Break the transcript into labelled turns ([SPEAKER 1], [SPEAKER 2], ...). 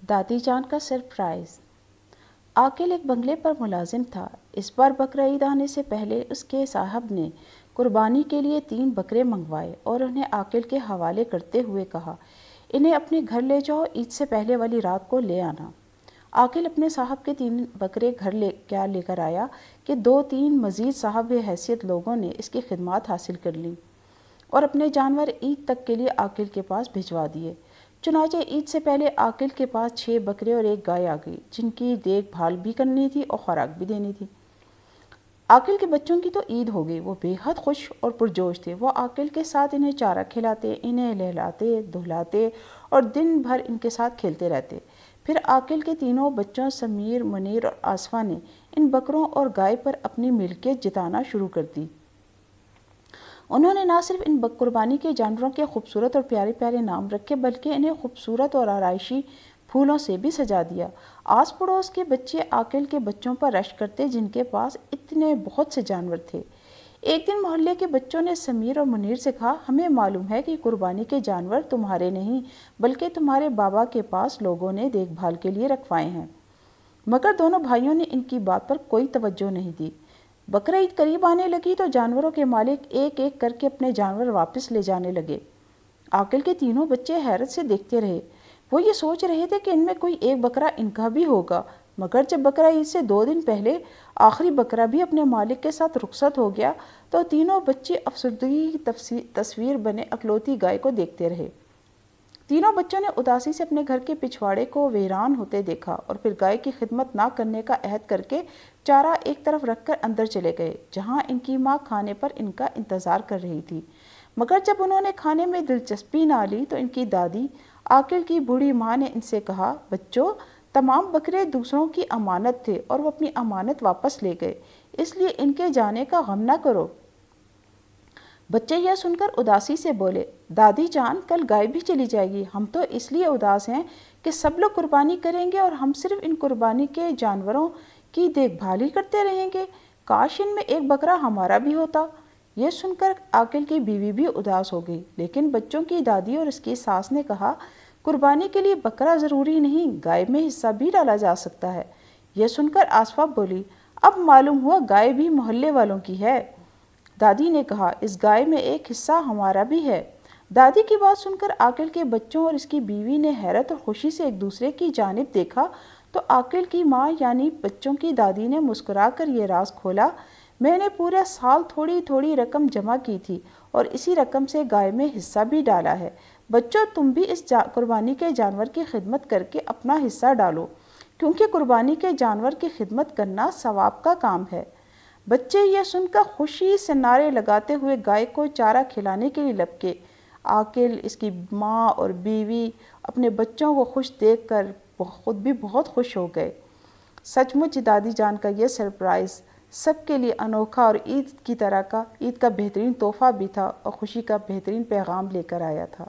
[SPEAKER 1] دادی جان کا سرپرائز۔ عاقل ایک بنگلے پر ملازم تھا۔ اس بار بقرعید آنے سے پہلے اس کے صاحب نے قربانی کے لیے 3 بکرے منگوائے اور انہیں عاقل کے حوالے کرتے ہوئے کہا، انہیں اپنے گھر لے جاؤ، عید سے پہلے والی رات کو لے آنا۔ عاقل اپنے صاحب کے 3 بکرے گھر لے کر آیا کہ 2-3 مزید صاحب حیثیت لوگوں نے اس کی خدمات حاصل کر لیں اور اپنے جانور عید تک کے لیے عاقل کے پاس بھجوا دیے۔ چنانچہ عید سے پہلے عاقل کے پاس 6 بکرے اور 1 گائے آ گئی، جن کی دیکھ بھال بھی کرنی تھی اور خوراک بھی دینی تھی۔ عاقل کے بچوں کی تو عید ہو گئی۔ وہ بے حد خوش اور پرجوش تھے۔ وہ عاقل کے ساتھ انہیں چارہ کھلاتے، انہیں نہلاتے دھلاتے اور دن بھر ان کے ساتھ کھیلتے رہتے۔ پھر عاقل کے تینوں بچوں سمیر، منیر اور آصفہ نے ان بکروں اور گائے پر اپنی ملکیت جتانا شروع کر دی۔ انہوں نے نہ صرف ان قربانی کے جانوروں کے خوبصورت اور پیارے پیارے نام رکھے بلکہ انہیں خوبصورت اور آرائشی پھولوں سے بھی سجا دیا۔ آس پڑوس کے بچے عاقل کے بچوں پر رشک کرتے جن کے پاس اتنے بہت سے جانور تھے۔ ایک دن محلے کے بچوں نے سمیر اور منیر سے کہا، ہمیں معلوم ہے کہ قربانی کے جانور تمہارے نہیں بلکہ تمہارے بابا کے پاس لوگوں نے دیکھ بھال کے لیے رکھوائے ہیں۔ مگر دونوں بھائیوں نے ان کی بات پر کوئی توجہ نہیں دی۔ بقرعید قریب آنے لگی تو جانوروں کے مالک ایک ایک کر کے اپنے جانور واپس لے جانے لگے۔ عاقل کے تینوں بچے حیرت سے دیکھتے رہے۔ وہ یہ سوچ رہے تھے کہ ان میں کوئی ایک بکرا ان کا بھی ہوگا، مگر جب بقرعید سے 2 دن پہلے آخری بکرا بھی اپنے مالک کے ساتھ رخصت ہو گیا تو تینوں بچے افسردگی کی تصویر بنے اکلوتی گائے کو دیکھتے رہے۔ تینوں بچوں نے اداسی سے اپنے گھر کے پچھواڑے کو ویران ہوتے دیکھا اور پھر گائے کی خدمت نہ کرنے کا عہد کر کے چارہ ایک طرف رکھ کر اندر چلے گئے جہاں ان کی ماں کھانے پر ان کا انتظار کر رہی تھی۔ مگر جب انہوں نے کھانے میں دلچسپی نہ لی تو ان کی دادی عاقل کی بوڑھی ماں نے ان سے کہا، بچوں، تمام بکرے دوسروں کی امانت تھے اور وہ اپنی امانت واپس لے گئے، اس لیے ان کے جانے کا غم نہ کرو۔ بچے یہ سن کر اداسی سے بولے، دادی جان، کل گائے بھی چلی جائے گی، ہم تو اس لیے اداس ہیں کہ سب لوگ قربانی کریں گے اور ہم صرف ان قربانی کے جانوروں کی دیکھ بھال ہی کرتے رہیں گے، کاش ان میں ایک بکرا ہمارا بھی ہوتا۔ یہ سن کر عاقل کی بیوی بھی اداس ہو گئی، لیکن بچوں کی دادی اور اس کی ساس نے کہا، قربانی کے لیے بکرا ضروری نہیں، گائے میں حصہ بھی ڈالا جا سکتا ہے۔ یہ سن کر آصفہ بولی، اب معلوم ہوا گائے بھی محلے والوں کی ہے۔ دادی نے کہا، اس گائے میں ایک حصہ ہمارا بھی ہے۔ دادی کی بات سن کر عاقل کے بچوں اور اس کی بیوی نے حیرت اور خوشی سے ایک دوسرے کی جانب دیکھا تو عاقل کی ماں یعنی بچوں کی دادی نے مسکرا کر یہ راز کھولا، میں نے پورے سال تھوڑی تھوڑی رقم جمع کی تھی اور اسی رقم سے گائے میں حصہ بھی ڈالا ہے۔ بچوں، تم بھی اس قربانی کے جانور کی خدمت کر کے اپنا حصہ ڈالو، کیونکہ قربانی کے جانور کی خدمت کرنا ثواب کا کام ہے۔ بچے یہ سن کر خوشی سے نعرے لگاتے ہوئے گائے کو چارہ کھلانے کے لیے لپکے۔ عاقل، اس کی ماں اور بیوی اپنے بچوں کو خوش دیکھ کر خود بھی بہت خوش ہو گئے۔ سچ مچ دادی جان کا یہ سرپرائز سب کے لیے انوکھا اور عید کا بہترین تحفہ بھی تھا اور خوشی کا بہترین پیغام لے کر آیا تھا۔